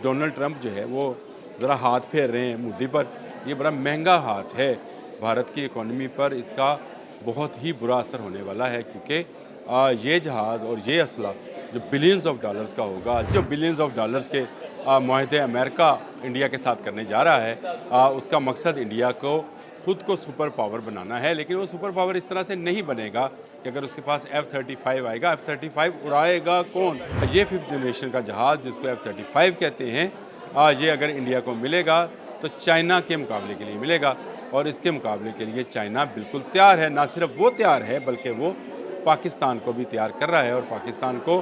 Donald Trump جو ہے وہ ذرا ہاتھ پھیر رہے ہیں مودی پر. یہ بڑا مہنگا ہاتھ ہے بھارت کی اکانومی پر. اس کا بہت ہی برا اثر ہونے والا ہے کیونکہ یہ جہاز اور یہ اسلحہ جو بلینز آف ڈالرز کا ہوگا, جو بلینز آف ڈالرز کے معاہدے امریکہ انڈیا کے ساتھ کرنے جا رہا ہے, اس کا مقصد انڈیا کو خود کو سپر پاور بنانا ہے. لیکن وہ سپر پاور اس طرح سے نہیں بنے گا کہ اگر اس کے پاس F-35 آئے گا, F-35 اڑائے گا کون؟ یہ 5th جنریشن کا جہاز جس کو F-35 کہتے ہیں, یہ اگر انڈیا کو ملے گا تو چائنا کے مقابلے کے لیے ملے گا. اور اس کے مقابلے کے لیے چائنا بالکل تیار ہے. نہ صرف وہ تیار ہے بلکہ وہ پاکستان کو بھی تیار کر رہا ہے اور پاکستان کو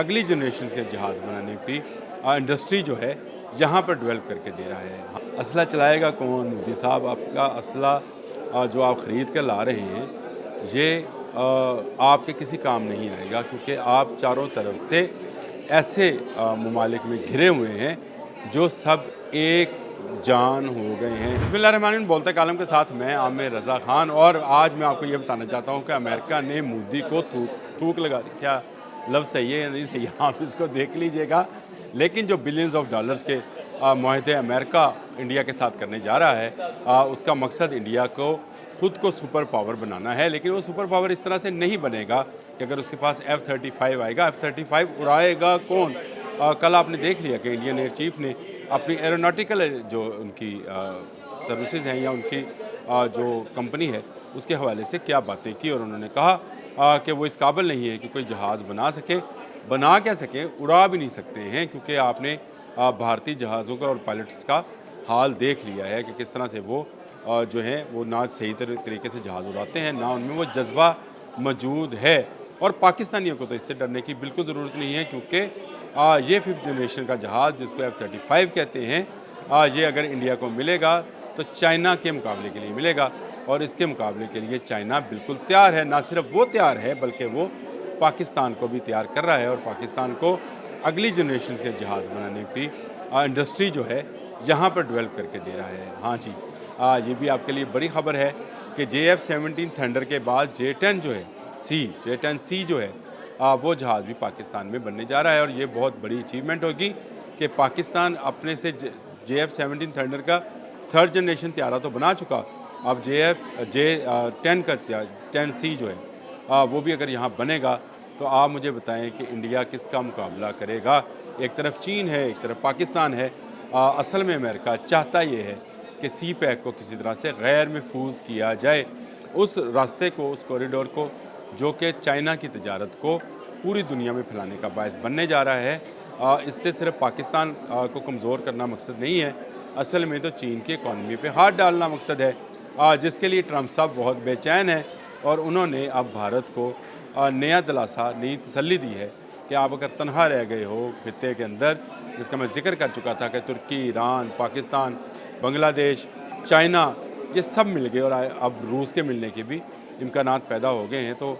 اگلی جنریشن کے جہاز بنانے کی انڈسٹری جو ہے یہاں پر ڈیولپ کر کے دے رہا ہے. اسلحہ چلائے گا کون؟ مودی صاحب, آپ کا اسلحہ جو آپ خرید کر لا رہے ہیں یہ آپ کے کسی کام نہیں آئے گا کیونکہ آپ چاروں طرف سے ایسے ممالک میں گھرے ہوئے ہیں جو سب ایک جان ہو گئے ہیں. بسم اللہ الرحمن الرحیم. بولتے کالم کے ساتھ میں عامر رضا خان, اور آج میں آپ کو یہ بتانا چاہتا ہوں کہ امریکہ نے مودی کو تھوک لگا دی. کیا لفظ صحیح ہے یا نہیں صحیح, آپ اس کو دیکھ لیجئے گا. لیکن جو بلینز آف ڈالرز کے معاہدے امریکہ انڈیا کے ساتھ کرنے جا رہا ہے, اس کا مقصد انڈیا کو خود کو سپر پاور بنانا ہے. لیکن وہ سپر پاور اس طرح سے نہیں بنے گا کہ اگر اس کے پاس F-35 آئے گا, F-35 اڑائے گا کون؟ کل آپ نے دیکھ لیا کہ انڈین ایئر چیف نے اپنی ایروناٹیکل جو ان کی سروسز ہیں یا ان کی جو کمپنی ہے اس کے حوالے سے کیا باتیں کی, اور انہوں نے کہا کہ وہ اس قابل نہیں ہے کہ کوئی جہاز بنا سکے. بنا کیا سکیں, اڑا بھی نہیں سکتے ہیں, کیونکہ آپ نے بھارتی جہازوں کا اور پائلٹس کا حال دیکھ لیا ہے کہ کس طرح سے وہ جو ہیں وہ نہ صحیح طریقے سے جہاز اڑاتے ہیں, نہ ان میں وہ جذبہ موجود ہے. اور پاکستانیوں کو تو اس سے ڈرنے کی بالکل ضرورت نہیں ہے کیونکہ یہ 5th جنریشن کا جہاز جس کو F-35 کہتے ہیں, یہ اگر انڈیا کو ملے گا تو چائنا کے مقابلے کے لیے ملے گا. اور اس کے مقابلے کے لیے چائنا بالکل تیار ہے. نہ صرف وہ تیار ہے بلکہ وہ پاکستان کو بھی تیار کر رہا ہے اور پاکستان کو اگلی جنریشن کے جہاز بنانے کی انڈسٹری جو ہے یہاں پر ڈیولپ کر کے دے رہا ہے. ہاں جی, یہ بھی آپ کے لیے بڑی خبر ہے کہ JF-17 تھنڈر کے بعد J-10 جو ہے J-10C جو ہے وہ جہاز بھی پاکستان میں بننے جا رہا ہے. اور یہ بہت بڑی اچیومنٹ ہوگی کہ پاکستان اپنے سے JF-17 تھنڈر کا 3rd جنریشن طیارہ تو بنا چکا, اب J-10 کا 10C جو ہے وہ بھی اگر یہاں بنے گا تو آپ مجھے بتائیں کہ انڈیا کس کا مقابلہ کرے گا. ایک طرف چین ہے, ایک طرف پاکستان ہے. اصل میں امریکہ چاہتا یہ ہے کہ سی پیک کو کسی طرح سے غیر محفوظ کیا جائے, اس راستے کو, اس کوریڈور کو جو کہ چائنا کی تجارت کو پوری دنیا میں پھیلانے کا باعث بننے جا رہا ہے. اس سے صرف پاکستان کو کمزور کرنا مقصد نہیں ہے, اصل میں تو چین کی اکانومی پہ ہاتھ ڈالنا مقصد ہے, جس کے لیے ٹرمپ صاحب بہت بے چین ہیں. اور انہوں نے اب بھارت کو نیا دلاسا, نئی تسلی دی ہے کہ آپ اگر تنہا رہ گئے ہو خطے کے اندر, جس کا میں ذکر کر چکا تھا کہ ترکی, ایران, پاکستان, بنگلہ دیش, چائنا یہ سب مل گئے اور اب روس کے ملنے کے بھی امکانات پیدا ہو گئے ہیں, تو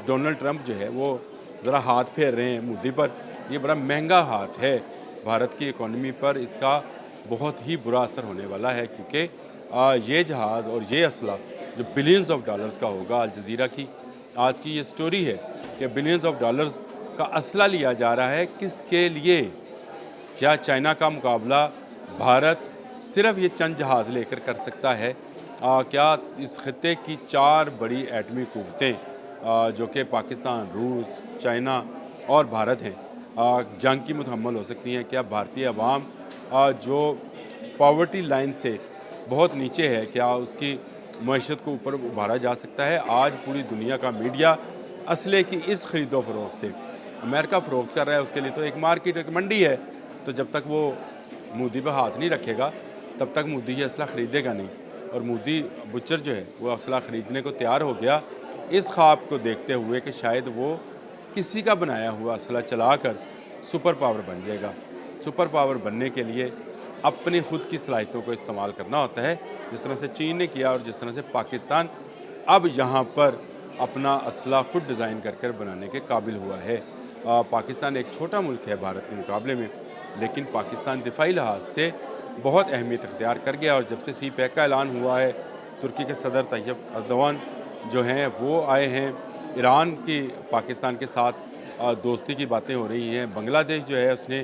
ڈونلڈ ٹرمپ جو ہے وہ ذرا ہاتھ پھیر رہے ہیں مودی پر. یہ بڑا مہنگا ہاتھ ہے بھارت کی اکانومی پر. اس کا بہت ہی برا اثر ہونے والا ہے کیونکہ یہ جہاز اور یہ اسلحہ جو بلینز آف ڈالرز کا ہوگا. الجزیرہ کی آج کی یہ سٹوری ہے کہ بلینز آف ڈالرز کا اسلحہ لیا جا رہا ہے کس کے لیے؟ کیا چائنا کا مقابلہ بھارت صرف یہ چند جہاز لے کر سکتا ہے؟ کیا اس خطے کی 4 بڑی ایٹمی قوتیں جو کہ پاکستان, روس, چائنا اور بھارت ہیں جنگ کی متحمل ہو سکتی ہیں؟ کیا بھارتی عوام جو پاورٹی لائن سے بہت نیچے ہے, کیا اس کی معیشت کو اوپر ابھارا جا سکتا ہے؟ آج پوری دنیا کا میڈیا اسلحے کی اس خرید و فروخت سے امریکہ فروخت کر رہا ہے. اس کے لیے تو ایک مارکیٹ, ایک منڈی ہے, تو جب تک وہ مودی پہ ہاتھ نہیں رکھے گا تب تک مودی یہ اسلحہ خریدے گا نہیں. اور مودی بچر جو ہے وہ اسلحہ خریدنے کو تیار ہو گیا اس خواب کو دیکھتے ہوئے کہ شاید وہ کسی کا بنایا ہوا اسلحہ چلا کر سپر پاور بن جائے گا. سپر پاور بننے کے لیے اپنی خود کی صلاحیتوں کو استعمال کرنا ہوتا ہے, جس طرح سے چین نے کیا اور جس طرح سے پاکستان اب یہاں پر اپنا اسلحہ خود ڈیزائن کر بنانے کے قابل ہوا ہے. پاکستان ایک چھوٹا ملک ہے بھارت کے مقابلے میں, لیکن پاکستان دفاعی لحاظ سے بہت اہمیت اختیار کر گیا. اور جب سے سی پیک کا اعلان ہوا ہے, ترکی کے صدر طیب اردوان جو ہیں وہ آئے ہیں, ایران کی پاکستان کے ساتھ دوستی کی باتیں ہو رہی ہیں, بنگلہ دیش جو ہے اس نے